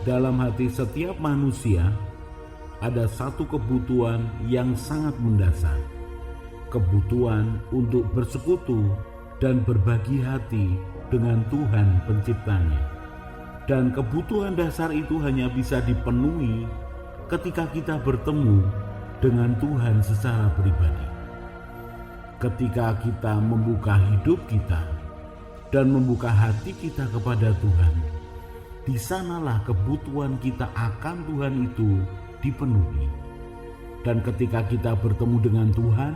dalam hati setiap manusia ada satu kebutuhan yang sangat mendasar, kebutuhan untuk bersekutu dan berbagi hati dengan Tuhan Penciptanya. Dan kebutuhan dasar itu hanya bisa dipenuhi ketika kita bertemu dengan Tuhan secara pribadi. Ketika kita membuka hidup kita dan membuka hati kita kepada Tuhan, di sanalah kebutuhan kita akan Tuhan itu dipenuhi. Dan ketika kita bertemu dengan Tuhan,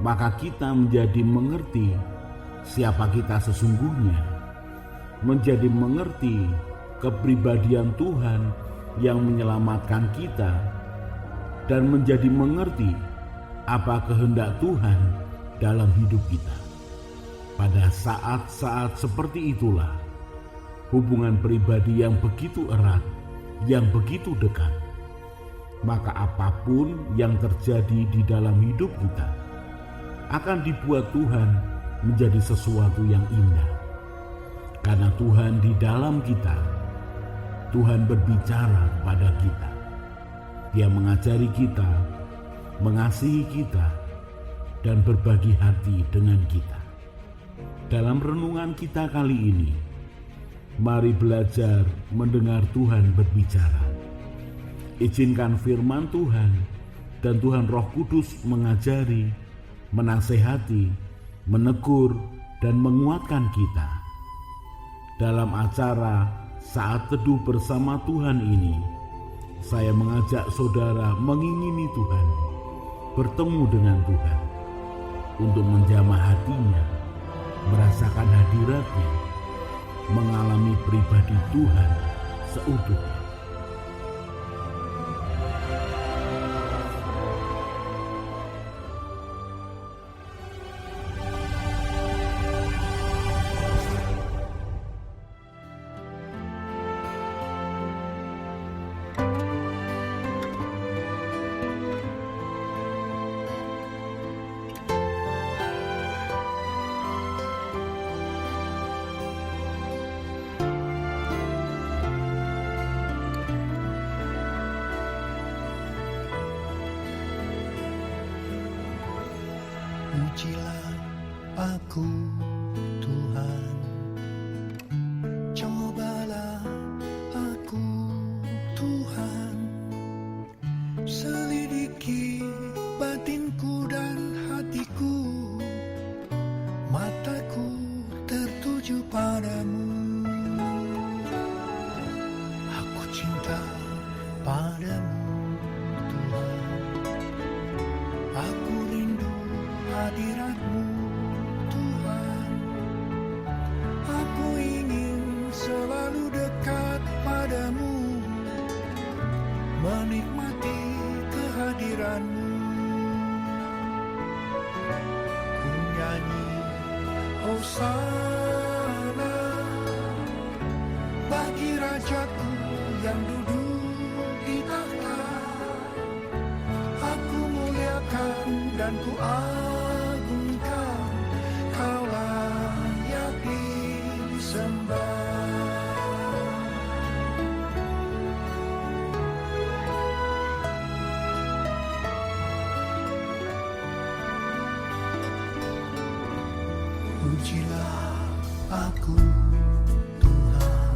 maka kita menjadi mengerti siapa kita sesungguhnya, menjadi mengerti kepribadian Tuhan yang menyelamatkan kita, dan menjadi mengerti apa kehendak Tuhan dalam hidup kita. Pada saat-saat seperti itulah hubungan pribadi yang begitu erat, yang begitu dekat, maka apapun yang terjadi di dalam hidup kita akan dibuat Tuhan menjadi sesuatu yang indah. Karena Tuhan di dalam kita, Tuhan berbicara kepada kita. Dia mengajari kita, mengasihi kita, dan berbagi hati dengan kita. Dalam renungan kita kali ini, mari belajar mendengar Tuhan berbicara. Izinkan firman Tuhan dan Tuhan Roh Kudus mengajari, menasehati, menegur, dan menguatkan kita. Dalam acara Saat Teduh Bersama Tuhan ini, saya mengajak saudara mengingini Tuhan, bertemu dengan Tuhan, untuk menjamah hatinya, merasakan hadiratnya, mengalami pribadi Tuhan seutuhnya. Ujilah aku Tuhan, cobalah aku Tuhan, selidiki batinku dan hatiku, mataku tertuju padamu. Aku cinta padamu Tuhan, aku rindu hadirat-Mu Tuhan, aku ingin selalu dekat padamu, menikmati kehadiran-Mu. Ku nyanyi Hosana bagi Rajaku yang duduk di tahta. Aku muliakan dan ku agungkan, Kau layak disembah. Ujilah aku Tuhan,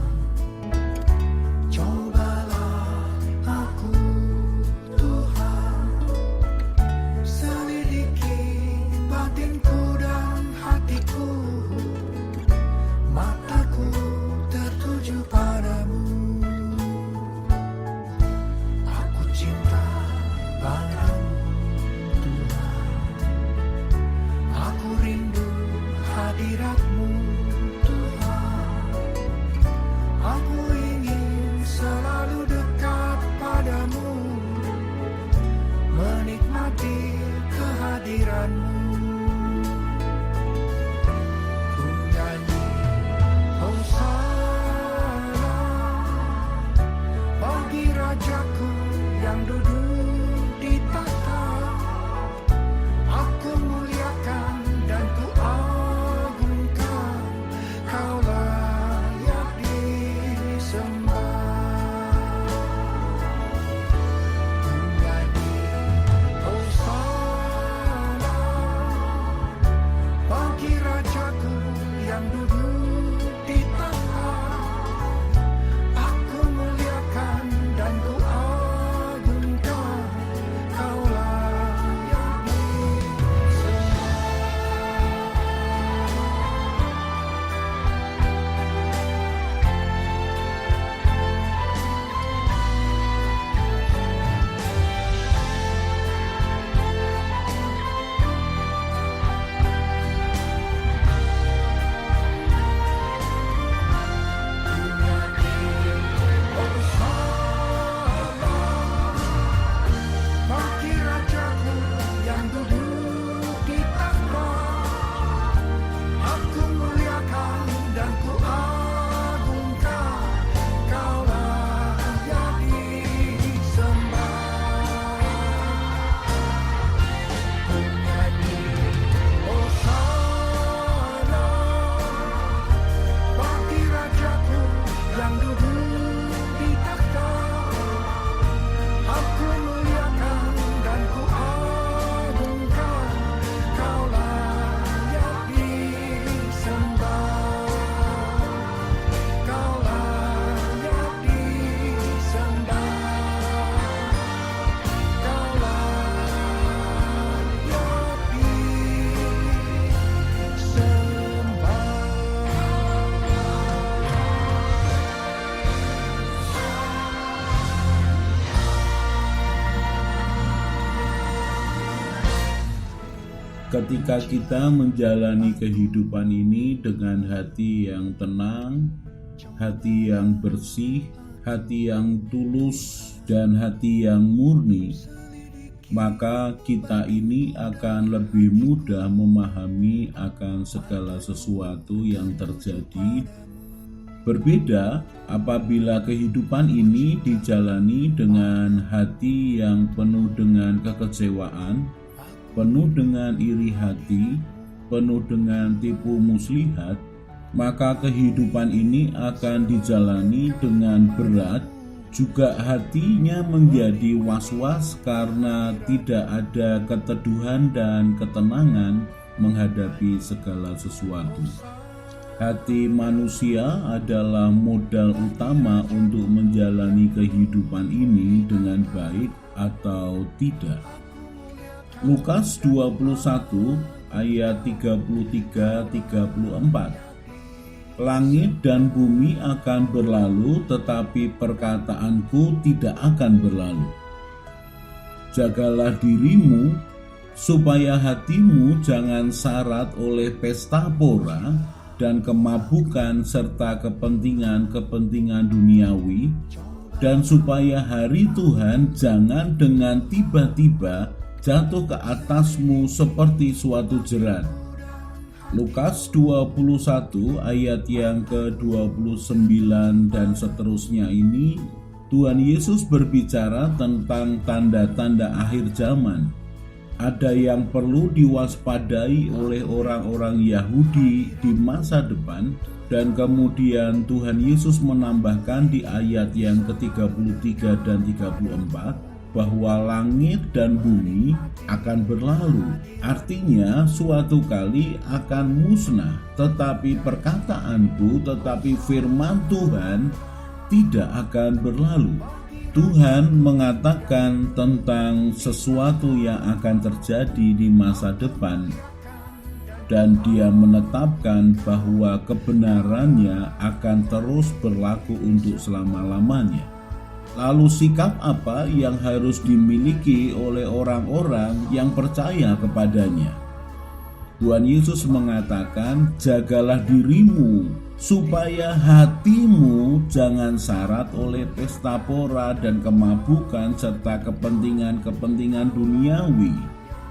cobalah aku Tuhan, selidiki batinku dan hatiku, mataku tertuju padamu. Aku cinta padamu Tuhan, aku rindu hadirat-Mu Tuhan, ketika kita menjalani kehidupan ini dengan hati yang tenang, hati yang bersih, hati yang tulus, dan hati yang murni, maka kita ini akan lebih mudah memahami akan segala sesuatu yang terjadi. Berbeda apabila kehidupan ini dijalani dengan hati yang penuh dengan kekecewaan, penuh dengan iri hati, penuh dengan tipu muslihat, maka kehidupan ini akan dijalani dengan berat. Juga hatinya menjadi was-was karena tidak ada keteduhan dan ketenangan menghadapi segala sesuatu. Hati manusia adalah modal utama untuk menjalani kehidupan ini dengan baik atau tidak. Lukas 21 ayat 33-34. Langit dan bumi akan berlalu, tetapi perkataanku tidak akan berlalu. Jagalah dirimu, supaya hatimu jangan syarat oleh pesta pora dan kemabukan serta kepentingan-kepentingan duniawi, dan supaya hari Tuhan jangan dengan tiba-tiba jatuh ke atasmu seperti suatu jerat. Lukas 21 ayat yang ke-29 dan seterusnya ini, Tuhan Yesus berbicara tentang tanda-tanda akhir zaman. Ada yang perlu diwaspadai oleh orang-orang Yahudi di masa depan, dan kemudian Tuhan Yesus menambahkan di ayat yang ke-33 dan 34 bahwa langit dan bumi akan berlalu. Artinya suatu kali akan musnah, tetapi perkataanku, tetapi firman Tuhan tidak akan berlalu. Tuhan mengatakan tentang sesuatu yang akan terjadi di masa depan, dan Dia menetapkan bahwa kebenarannya akan terus berlaku untuk selama-lamanya. Lalu sikap apa yang harus dimiliki oleh orang-orang yang percaya kepadanya? Tuhan Yesus mengatakan, jagalah dirimu, supaya hatimu jangan syarat oleh pesta pora dan kemabukan serta kepentingan-kepentingan duniawi.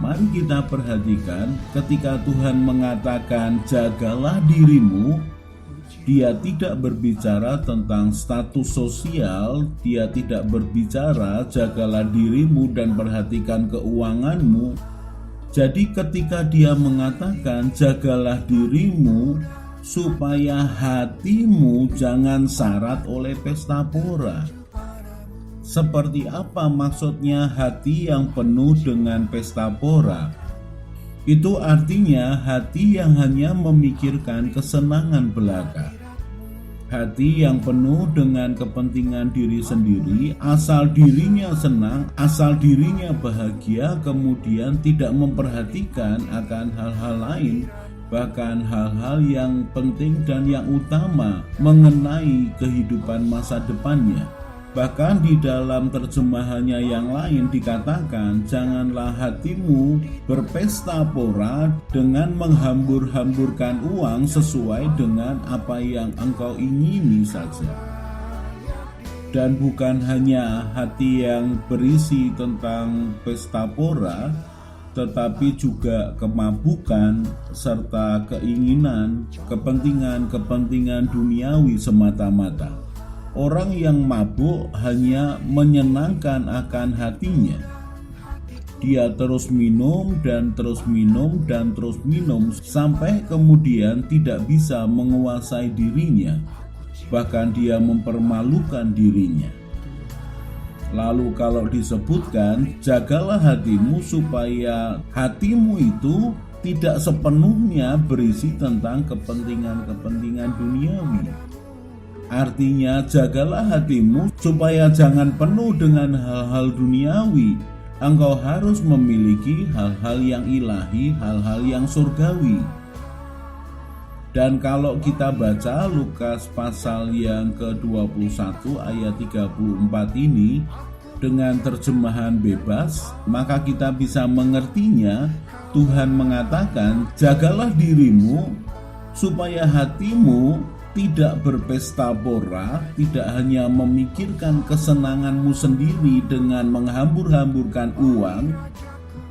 Mari kita perhatikan ketika Tuhan mengatakan jagalah dirimu, Dia tidak berbicara tentang status sosial, Dia tidak berbicara jagalah dirimu dan perhatikan keuanganmu. Jadi ketika Dia mengatakan jagalah dirimu, supaya hatimu jangan syarat oleh pesta pora. Seperti apa maksudnya hati yang penuh dengan pesta pora? Itu artinya hati yang hanya memikirkan kesenangan belaka. Hati yang penuh dengan kepentingan diri sendiri, asal dirinya senang, asal dirinya bahagia, kemudian tidak memperhatikan akan hal-hal lain, bahkan hal-hal yang penting dan yang utama mengenai kehidupan masa depannya. Bahkan di dalam terjemahannya yang lain dikatakan, janganlah hatimu berpesta pora dengan menghambur-hamburkan uang sesuai dengan apa yang engkau ingini saja. Dan bukan hanya hati yang berisi tentang pesta pora, tetapi juga kemabukan serta keinginan, kepentingan-kepentingan duniawi semata-mata. Orang yang mabuk hanya menyenangkan akan hatinya. Dia terus minum dan terus minum dan terus minum sampai kemudian tidak bisa menguasai dirinya. Bahkan dia mempermalukan dirinya. Lalu kalau disebutkan jagalah hatimu supaya hatimu itu tidak sepenuhnya berisi tentang kepentingan-kepentingan duniawi. Artinya jagalah hatimu supaya jangan penuh dengan hal-hal duniawi. Engkau harus memiliki hal-hal yang ilahi, hal-hal yang surgawi. Dan kalau kita baca Lukas pasal yang ke-21 ayat 34 ini, dengan terjemahan bebas, maka kita bisa mengertinya. Tuhan mengatakan, jagalah dirimu supaya hatimu tidak berpesta pora, tidak hanya memikirkan kesenanganmu sendiri dengan menghambur-hamburkan uang,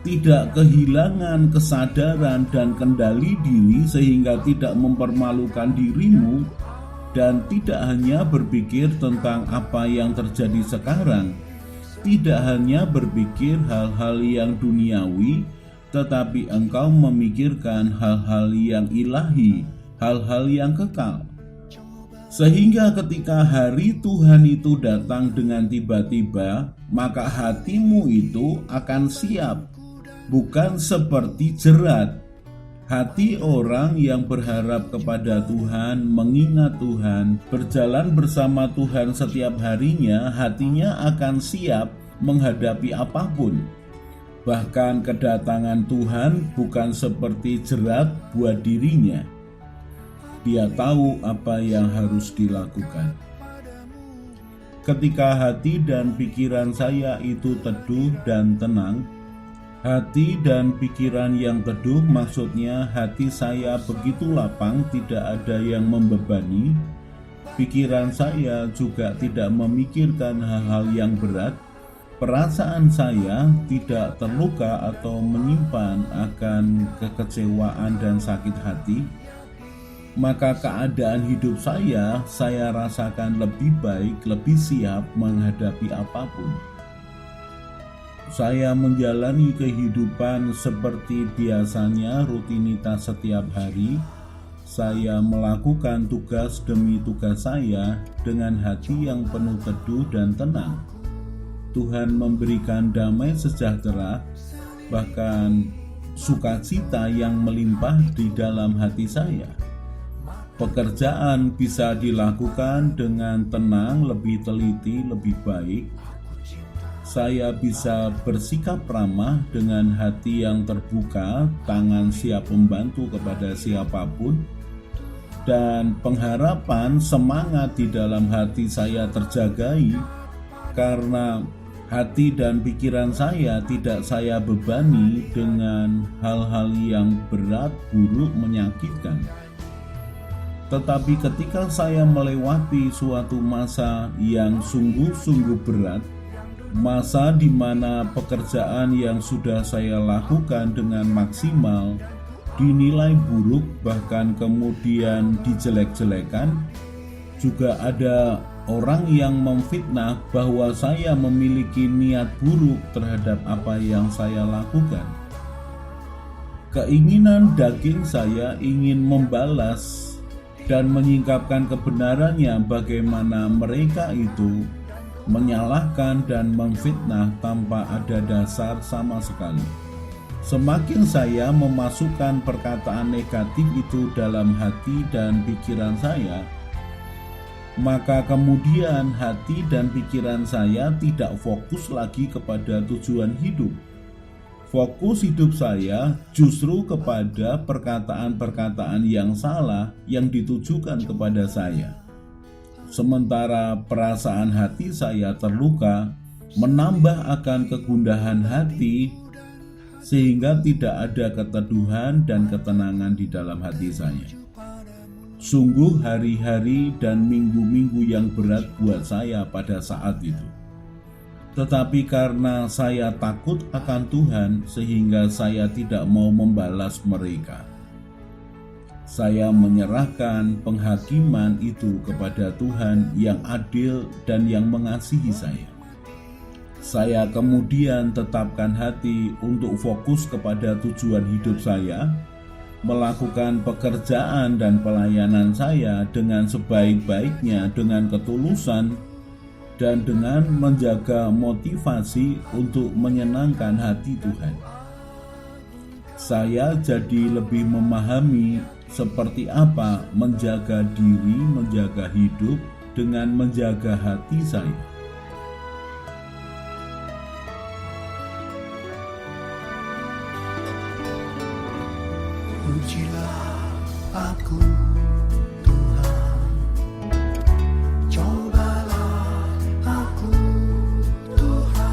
tidak kehilangan kesadaran dan kendali diri sehingga tidak mempermalukan dirimu, dan tidak hanya berpikir tentang apa yang terjadi sekarang, tidak hanya berpikir hal-hal yang duniawi, tetapi engkau memikirkan hal-hal yang ilahi, hal-hal yang kekal. Sehingga ketika hari Tuhan itu datang dengan tiba-tiba, maka hatimu itu akan siap, bukan seperti jerat. Hati orang yang berharap kepada Tuhan, mengingat Tuhan, berjalan bersama Tuhan setiap harinya, hatinya akan siap menghadapi apapun. Bahkan kedatangan Tuhan bukan seperti jerat buat dirinya. Dia tahu apa yang harus dilakukan. Ketika hati dan pikiran saya itu teduh dan tenang, hati dan pikiran yang teduh maksudnya hati saya begitu lapang, tidak ada yang membebani. Pikiran saya juga tidak memikirkan hal-hal yang berat. Perasaan saya tidak terluka atau menyimpan akan kekecewaan dan sakit hati. Maka keadaan hidup saya rasakan lebih baik, lebih siap menghadapi apapun. Saya menjalani kehidupan seperti biasanya, rutinitas setiap hari. Saya melakukan tugas demi tugas saya dengan hati yang penuh teduh dan tenang. Tuhan memberikan damai sejahtera, bahkan sukacita yang melimpah di dalam hati saya. Pekerjaan bisa dilakukan dengan tenang, lebih teliti, lebih baik. Saya bisa bersikap ramah dengan hati yang terbuka, tangan siap membantu kepada siapapun, dan pengharapan, semangat di dalam hati saya terjagai karena hati dan pikiran saya tidak saya bebani dengan hal-hal yang berat, buruk, menyakitkan. Tetapi ketika saya melewati suatu masa yang sungguh-sungguh berat, masa di mana pekerjaan yang sudah saya lakukan dengan maksimal dinilai buruk, bahkan kemudian dijelek-jelekan, juga ada orang yang memfitnah bahwa saya memiliki niat buruk terhadap apa yang saya lakukan. Keinginan daging saya ingin membalas dan menyingkapkan kebenarannya, bagaimana mereka itu menyalahkan dan memfitnah tanpa ada dasar sama sekali. Semakin saya memasukkan perkataan negatif itu dalam hati dan pikiran saya, maka kemudian hati dan pikiran saya tidak fokus lagi kepada tujuan hidup. Fokus hidup saya justru kepada perkataan-perkataan yang salah yang ditujukan kepada saya. Sementara perasaan hati saya terluka, menambah akan kegundahan hati, sehingga tidak ada keteduhan dan ketenangan di dalam hati saya. Sungguh hari-hari dan minggu-minggu yang berat buat saya pada saat itu. Tetapi karena saya takut akan Tuhan, sehingga saya tidak mau membalas mereka. Saya menyerahkan penghakiman itu kepada Tuhan yang adil dan yang mengasihi saya. Saya kemudian tetapkan hati untuk fokus kepada tujuan hidup saya, melakukan pekerjaan dan pelayanan saya dengan sebaik-baiknya, dengan ketulusan, dan dengan menjaga motivasi untuk menyenangkan hati Tuhan. Saya jadi lebih memahami seperti apa menjaga diri, menjaga hidup dengan menjaga hati saya. Pujilah aku, Tuhan. Cobalah aku, Tuhan.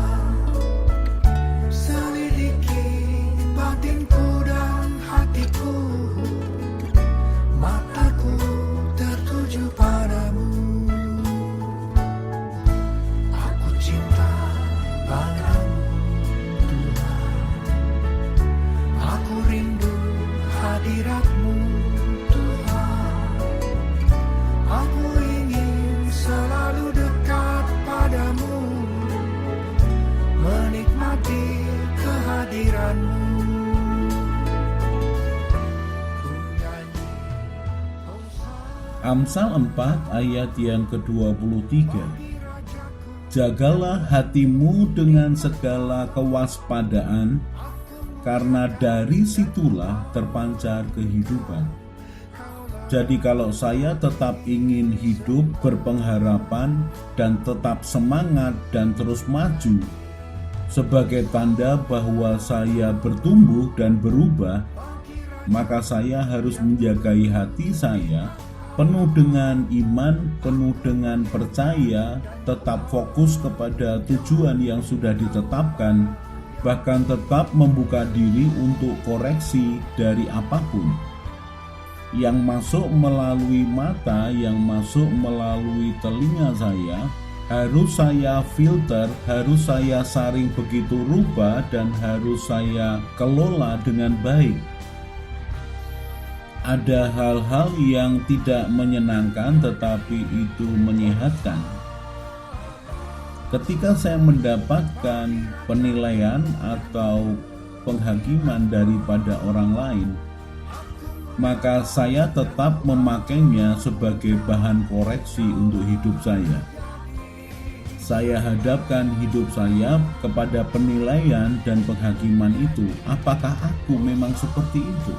Amsal 4 ayat yang ke-23. Jagalah hatimu dengan segala kewaspadaan, karena dari situlah terpancar kehidupan. Jadi kalau saya tetap ingin hidup berpengharapan dan tetap semangat dan terus maju, sebagai tanda bahwa saya bertumbuh dan berubah, maka saya harus menjagai hati saya penuh dengan iman, penuh dengan percaya, tetap fokus kepada tujuan yang sudah ditetapkan, bahkan tetap membuka diri untuk koreksi dari apapun yang masuk melalui mata, yang masuk melalui telinga saya. Harus saya filter, harus saya saring begitu rupa, dan harus saya kelola dengan baik. Ada hal-hal yang tidak menyenangkan tetapi itu menyehatkan. Ketika saya mendapatkan penilaian atau penghakiman daripada orang lain, maka saya tetap memakainya sebagai bahan koreksi untuk hidup saya. Saya hadapkan hidup saya kepada penilaian dan penghakiman itu. Apakah aku memang seperti itu?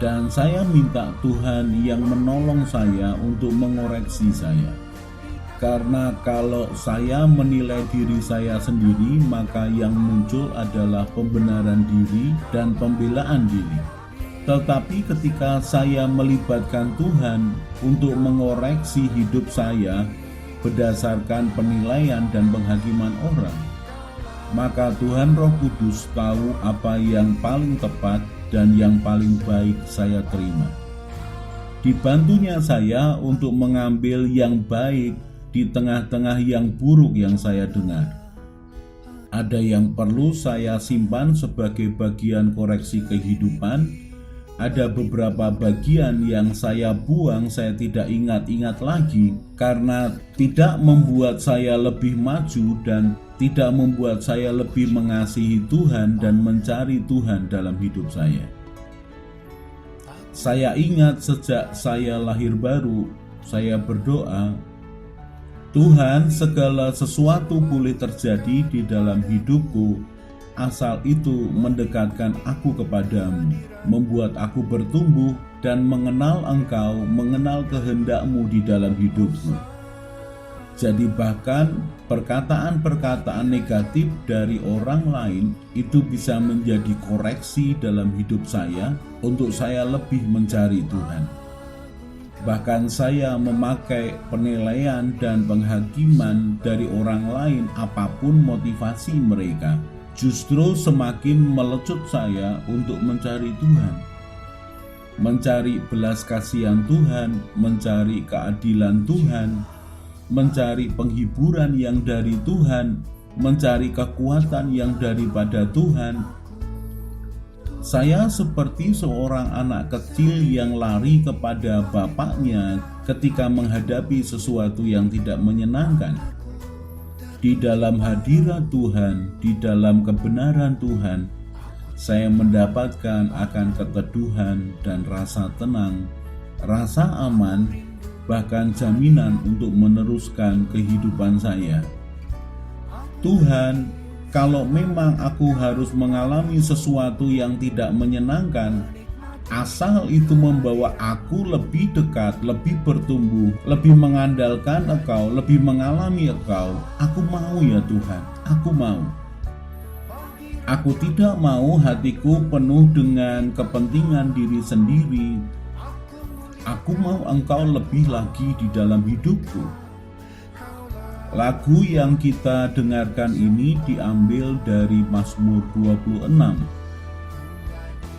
Dan saya minta Tuhan yang menolong saya untuk mengoreksi saya. Karena kalau saya menilai diri saya sendiri, maka yang muncul adalah pembenaran diri dan pembelaan diri. Tetapi ketika saya melibatkan Tuhan untuk mengoreksi hidup saya berdasarkan penilaian dan penghakiman orang, maka Tuhan Roh Kudus tahu apa yang paling tepat dan yang paling baik saya terima. Dibantunya saya untuk mengambil yang baik di tengah-tengah yang buruk yang saya dengar. Ada yang perlu saya simpan sebagai bagian koreksi kehidupan. Ada beberapa bagian yang saya buang, saya tidak ingat-ingat lagi, karena tidak membuat saya lebih maju dan tidak membuat saya lebih mengasihi Tuhan dan mencari Tuhan dalam hidup saya. Saya ingat sejak saya lahir baru, saya berdoa, Tuhan, segala sesuatu boleh terjadi di dalam hidupku, asal itu mendekatkan aku kepadamu, membuat aku bertumbuh dan mengenal Engkau, mengenal kehendak-Mu di dalam hidupku. Jadi bahkan perkataan-perkataan negatif dari orang lain itu bisa menjadi koreksi dalam hidup saya untuk saya lebih mencari Tuhan. Bahkan saya memakai penilaian dan penghakiman dari orang lain apapun motivasi mereka, justru semakin melecut saya untuk mencari Tuhan. Mencari belas kasihan Tuhan, mencari keadilan Tuhan, mencari penghiburan yang dari Tuhan, mencari kekuatan yang daripada Tuhan. Saya seperti seorang anak kecil yang lari kepada bapaknya ketika menghadapi sesuatu yang tidak menyenangkan. Di dalam hadirat Tuhan, di dalam kebenaran Tuhan, saya mendapatkan akan keteduhan dan rasa tenang, rasa aman, bahkan jaminan untuk meneruskan kehidupan saya. Tuhan, kalau memang aku harus mengalami sesuatu yang tidak menyenangkan, asal itu membawa aku lebih dekat, lebih bertumbuh, lebih mengandalkan Engkau, lebih mengalami Engkau, aku mau ya Tuhan, aku mau. Aku tidak mau hatiku penuh dengan kepentingan diri sendiri. Aku mau Engkau lebih lagi di dalam hidupku. Lagu yang kita dengarkan ini diambil dari Mazmur 26.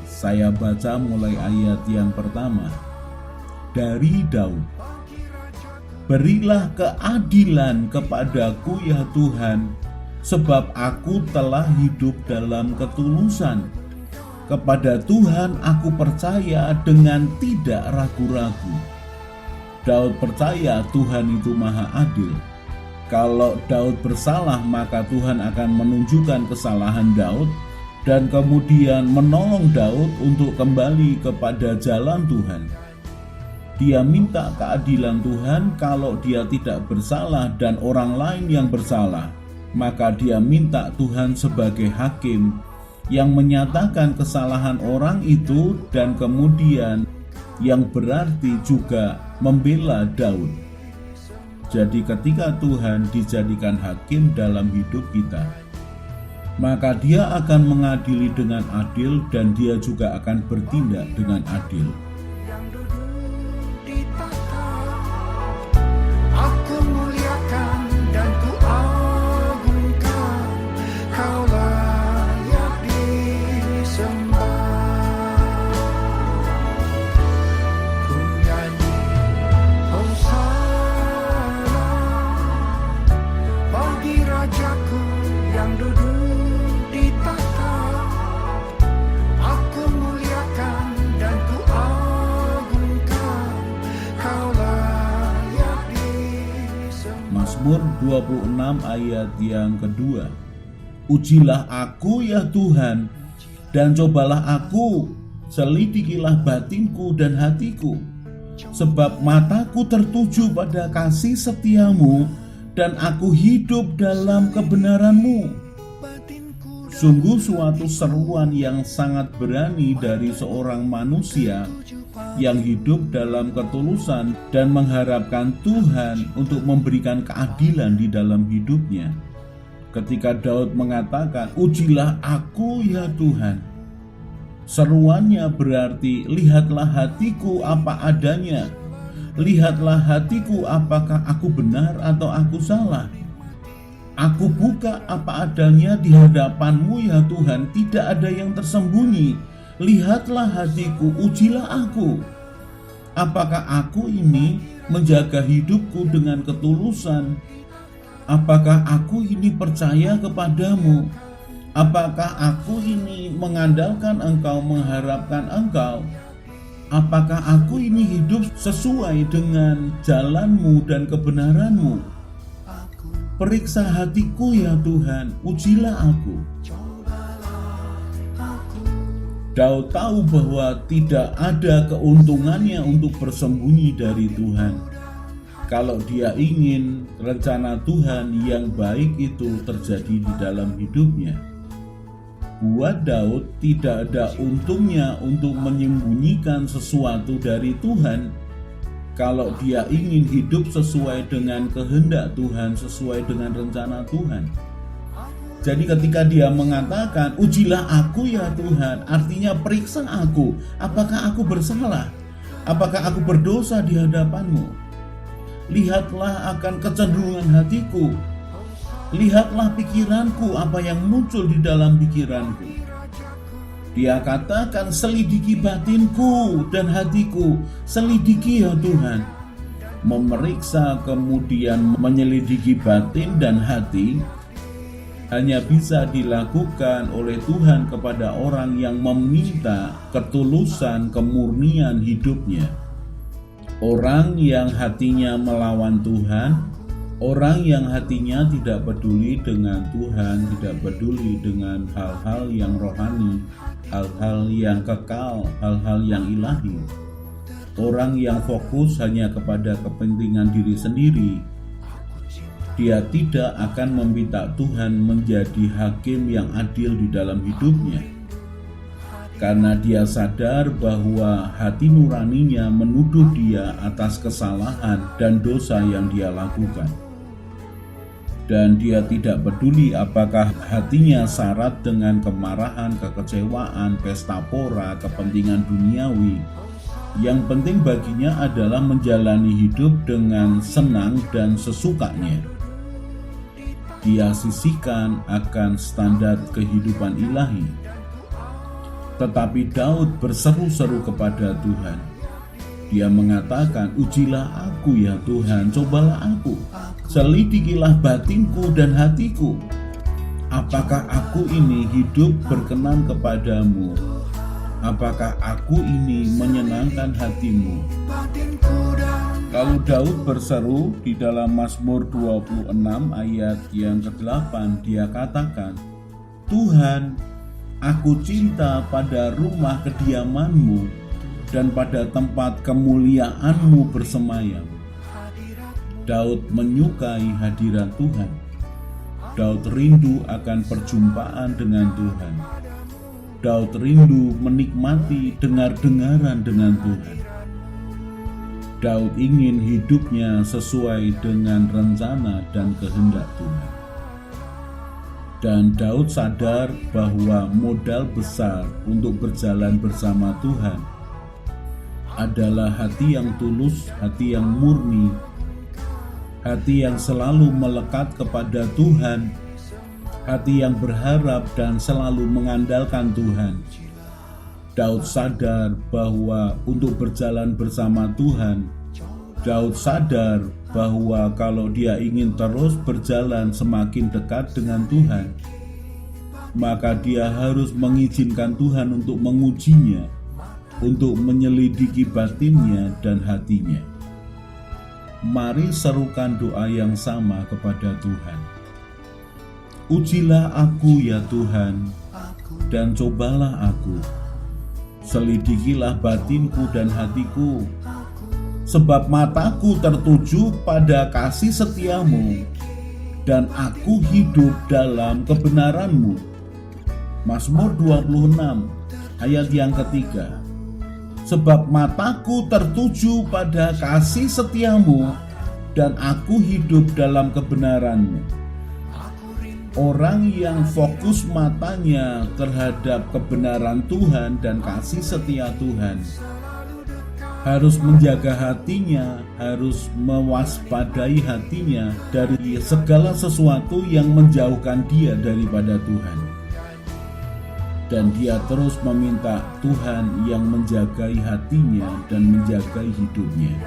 Saya baca mulai ayat yang pertama. Dari Daud. Berilah keadilan kepadaku ya Tuhan, sebab aku telah hidup dalam ketulusan. Kepada Tuhan aku percaya dengan tidak ragu-ragu. Daud percaya Tuhan itu maha adil. Kalau Daud bersalah, maka Tuhan akan menunjukkan kesalahan Daud dan kemudian menolong Daud untuk kembali kepada jalan Tuhan. Dia minta keadilan Tuhan kalau dia tidak bersalah dan orang lain yang bersalah. Maka dia minta Tuhan sebagai hakim yang menyatakan kesalahan orang itu dan kemudian yang berarti juga membela Daud. Jadi ketika Tuhan dijadikan hakim dalam hidup kita, maka dia akan mengadili dengan adil dan dia juga akan bertindak dengan adil. Yang duduk di tahta, aku muliakan dan ku agungkan, kau layak disembah. Ku nyanyi Hosana bagi Rajaku yang duduk di tahta. Aku muliakan dan ku agungkan, kau layak disembah. Mazmur 26 ayat yang kedua. Ujilah aku ya Tuhan, dan cobalah aku, selidikilah batinku dan hatiku. Sebab mataku tertuju pada kasih setiamu, dan aku hidup dalam kebenaran-Mu. Sungguh suatu seruan yang sangat berani dari seorang manusia yang hidup dalam ketulusan dan mengharapkan Tuhan untuk memberikan keadilan di dalam hidupnya. Ketika Daud mengatakan, ujilah aku ya Tuhan. Seruannya berarti, lihatlah hatiku apa adanya. Lihatlah hatiku apakah aku benar atau aku salah. Aku buka apa adanya di hadapan-Mu ya Tuhan, tidak ada yang tersembunyi. Lihatlah hatiku, ujilah aku. Apakah aku ini menjaga hidupku dengan ketulusan? Apakah aku ini percaya kepadamu? Apakah aku ini mengandalkan Engkau, mengharapkan Engkau? Apakah aku ini hidup sesuai dengan jalan-Mu dan kebenaran-Mu? Periksa hatiku ya Tuhan, ujilah aku. Daud tahu bahwa tidak ada keuntungannya untuk bersembunyi dari Tuhan. Kalau dia ingin rencana Tuhan yang baik itu terjadi di dalam hidupnya. Buat Daud tidak ada untungnya untuk menyembunyikan sesuatu dari Tuhan. Kalau dia ingin hidup sesuai dengan kehendak Tuhan, sesuai dengan rencana Tuhan. Jadi ketika dia mengatakan, ujilah aku ya Tuhan, artinya periksa aku, apakah aku bersalah? Apakah aku berdosa di hadapan-Mu? Lihatlah akan kecenderungan hatiku. Lihatlah pikiranku, apa yang muncul di dalam pikiranku. Dia katakan, selidiki batinku dan hatiku, selidiki ya Tuhan. Memeriksa kemudian menyelidiki batin dan hati hanya bisa dilakukan oleh Tuhan kepada orang yang meminta ketulusan kemurnian hidupnya. Orang yang hatinya melawan Tuhan, orang yang hatinya tidak peduli dengan Tuhan, tidak peduli dengan hal-hal yang rohani, hal-hal yang kekal, hal-hal yang ilahi. Orang yang fokus hanya kepada kepentingan diri sendiri, dia tidak akan meminta Tuhan menjadi hakim yang adil di dalam hidupnya. Karena dia sadar bahwa hati nuraninya menuduh dia atas kesalahan dan dosa yang dia lakukan. Dan dia tidak peduli apakah hatinya syarat dengan kemarahan, kekecewaan, pesta pora, kepentingan duniawi. Yang penting baginya adalah menjalani hidup dengan senang dan sesukanya. Dia sisihkan akan standar kehidupan ilahi. Tetapi Daud berseru-seru kepada Tuhan. Dia mengatakan, ujilah aku ya Tuhan, cobalah aku. Selidikilah batinku dan hatiku. Apakah aku ini hidup berkenan kepadamu? Apakah aku ini menyenangkan hatimu? Lalu Daud berseru di dalam Mazmur 26 ayat yang ke-8, dia katakan, Tuhan, aku cinta pada rumah kediaman-Mu dan pada tempat kemuliaan-Mu bersemayam. Daud menyukai hadirat Tuhan. Daud rindu akan perjumpaan dengan Tuhan. Daud rindu menikmati dengar-dengaran dengan Tuhan. Daud ingin hidupnya sesuai dengan rencana dan kehendak Tuhan. Dan Daud sadar bahwa modal besar untuk berjalan bersama Tuhan adalah hati yang tulus, hati yang murni, hati yang selalu melekat kepada Tuhan, hati yang berharap dan selalu mengandalkan Tuhan. Daud sadar bahwa untuk berjalan bersama Tuhan, Daud sadar bahwa kalau dia ingin terus berjalan semakin dekat dengan Tuhan, maka dia harus mengizinkan Tuhan untuk mengujinya, untuk menyelidiki batinnya dan hatinya. Mari serukan doa yang sama kepada Tuhan. Ujilah aku ya Tuhan, dan cobalah aku. Selidikilah batinku dan hatiku, sebab mataku tertuju pada kasih setia-Mu, dan aku hidup dalam kebenaran-Mu. Mazmur 26 ayat yang ketiga. Sebab mataku tertuju pada kasih setia-Mu, dan aku hidup dalam kebenaran-Mu. Orang yang fokus matanya terhadap kebenaran Tuhan dan kasih setia Tuhan harus menjaga hatinya, harus mewaspadai hatinya dari segala sesuatu yang menjauhkan dia daripada Tuhan. Dan dia terus meminta Tuhan yang menjagai hatinya dan menjagai hidupnya.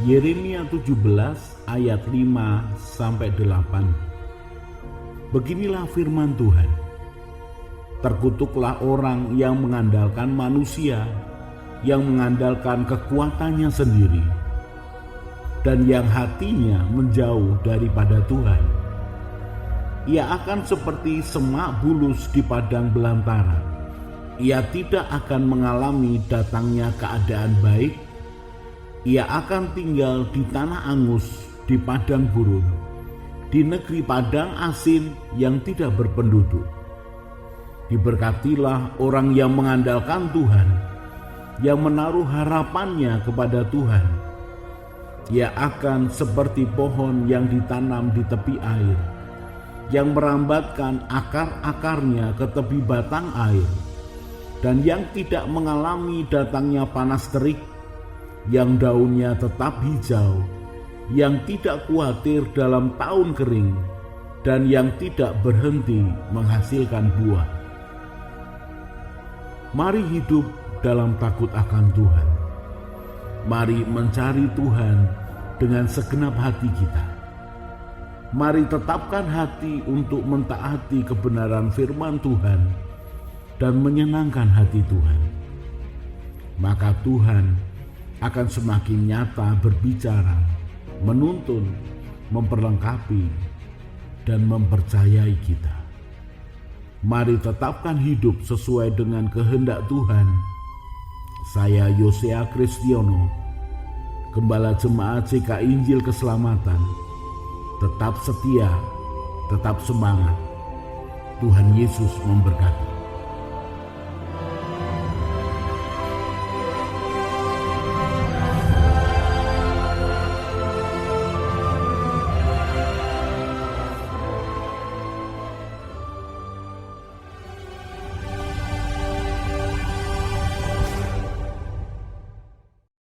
Yeremia 17 ayat 5-8. Beginilah firman Tuhan. Terkutuklah orang yang mengandalkan manusia, yang mengandalkan kekuatannya sendiri, dan yang hatinya menjauh daripada Tuhan. Ia akan seperti semak bulus di padang belantara, ia tidak akan mengalami datangnya keadaan baik. Ia akan tinggal di tanah angus, di padang gurun, di negeri padang asin yang tidak berpenduduk. Diberkatilah orang yang mengandalkan Tuhan, yang menaruh harapannya kepada Tuhan. Ia akan seperti pohon yang ditanam di tepi air, yang merambatkan akar-akarnya ke tepi batang air, dan yang tidak mengalami datangnya panas terik, yang daunnya tetap hijau, yang tidak khawatir dalam tahun kering, dan yang tidak berhenti menghasilkan buah. Mari hidup dalam takut akan Tuhan. Mari mencari Tuhan dengan segenap hati kita. Mari tetapkan hati untuk mentaati kebenaran firman Tuhan dan menyenangkan hati Tuhan. Maka Tuhan akan semakin nyata berbicara, menuntun, memperlengkapi, dan mempercayai kita. Mari tetapkan hidup sesuai dengan kehendak Tuhan. Saya Yosea Kristiono, Gembala Jemaat CK Injil Keselamatan. Tetap setia, tetap semangat. Tuhan Yesus memberkati.